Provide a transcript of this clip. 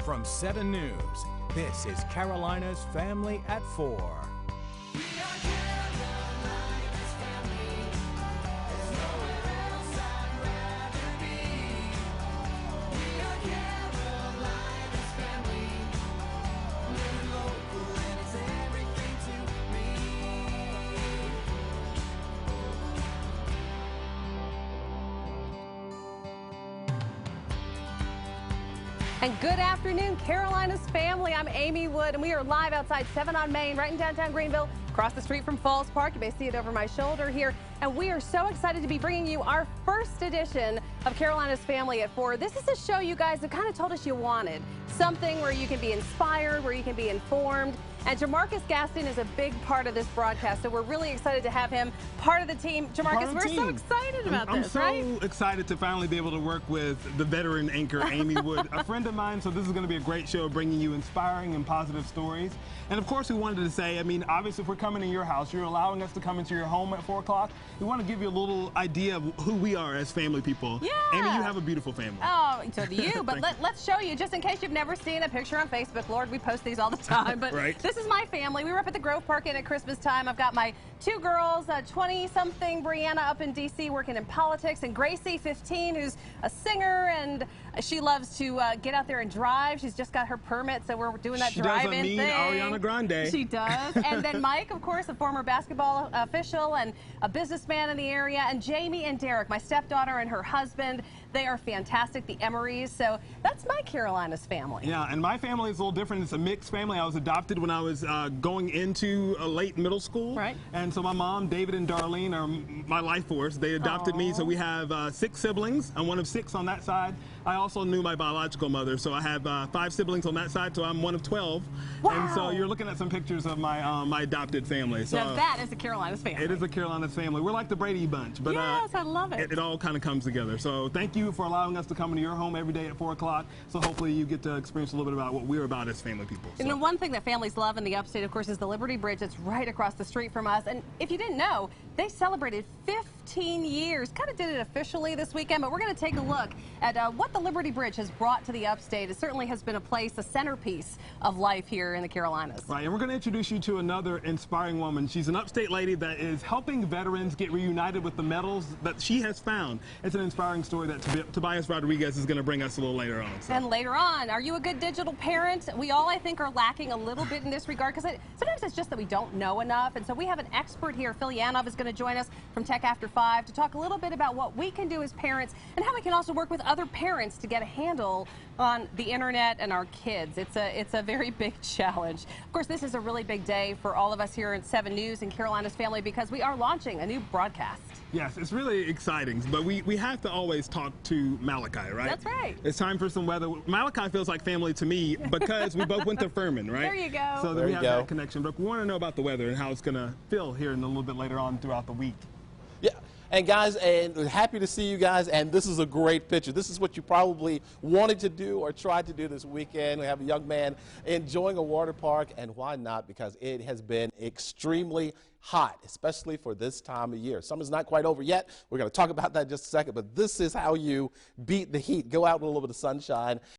From 7 News, this is Carolina's Family at 4. And good afternoon, Carolina's Family. I'm Amy Wood, and we are live outside 7 on Main, right in downtown Greenville, across the street from Falls Park. You may see it over my shoulder here. And we are so excited to be bringing you our first edition of Carolina's Family at 4. This is a show you guys have kind of told us you wanted. Something where you can be inspired, where you can be informed. And Jamarcus Gaston is a big part of this broadcast, so we're really excited to have him part of the team. Jamarcus, we're so excited about this, right? I'm so excited to finally be able to work with the veteran anchor, Amy Wood, a friend of mine, so this is going to be a great show bringing you inspiring and positive stories. And of course, we wanted to say, I mean, obviously, if we're coming to your house, you're allowing us to come into your home at 4 o'clock. We want to give you a little idea of who we are as family people. Yeah. Amy, you have a beautiful family. Oh, so do you. But let's show you, just in case you've never seen a picture on Facebook. Lord, we post these all the time. But right. This is my family. We were up at the Grove Park Inn at Christmas time. I've got my 2 girls, 20-something Brianna up in D.C. working in politics, and Gracie, 15, who's a singer, and she loves to get out there and drive. She's just got her permit, so we're doing that drive-in thing. Ariana Grande. She does. And then Mike, of course, a former basketball official and a businessman in the area, and Jamie and Derek, my stepdaughter and her husband. They are fantastic, the Emerys. So that's my Carolina's family. Yeah, and my family is a little different. It's a mixed family. I was adopted when I was going into a late middle school. Right. And so my mom, David and Darlene, are my life force. They adopted me, so we have 6 siblings. I'm one of 6 on that side. I also knew my biological mother, so I have 5 siblings on that side, so I'm one of 12. Wow. And so you're looking at some pictures of my my adopted family. So now that is a Carolina's family. It is a Carolina's family. We're like the Brady Bunch. But, yes, I love it. It all kind of comes together. So thank you for allowing us to come into your home every day at 4 o'clock. So hopefully you get to experience a little bit about what we're about as family people. So. You know, one thing that families love in the upstate, of course, is the Liberty Bridge. It's right across the street from us. And if you didn't know, they celebrated 15 years. Kind of did it officially this weekend, but we're going to take a look at what the Liberty Bridge has brought to the upstate. It certainly has been a place, a centerpiece of life here in the Carolinas. Right, and we're going to introduce you to another inspiring woman. She's an upstate lady that is helping veterans get reunited with the medals that she has found. It's an inspiring story that Tobias Rodriguez is going to bring us a little later on. So. And later on, are you a good digital parent? We all, I think, are lacking a little bit in this regard, because sometimes it's just that we don't know enough. And so we have an expert here. Phil Yanov is going to join us from Tech After 5 to talk a little bit about what we can do as parents and how we can also work with other parents to get a handle on the internet and our kids. It's a very big challenge. Of course, this is a really big day for all of us here at 7 News and Carolina's Family, because we are launching a new broadcast. Yes, it's really exciting, but we have to always talk to Malachi, right? That's right. It's time for some weather. Malachi feels like family to me because we both went to Furman, right? There you go. So we have that connection, but we want to know about the weather and how it's going to feel here in a little bit later on throughout the week. Yeah. And guys, and happy to see you guys, and this is a great picture. This is what you probably wanted to do or tried to do this weekend. We have a young man enjoying a water park, and why not? Because it has been extremely hot, especially for this time of year. Summer's not quite over yet. We're going to talk about that in just a second, but this is how you beat the heat. Go out with a little bit of sunshine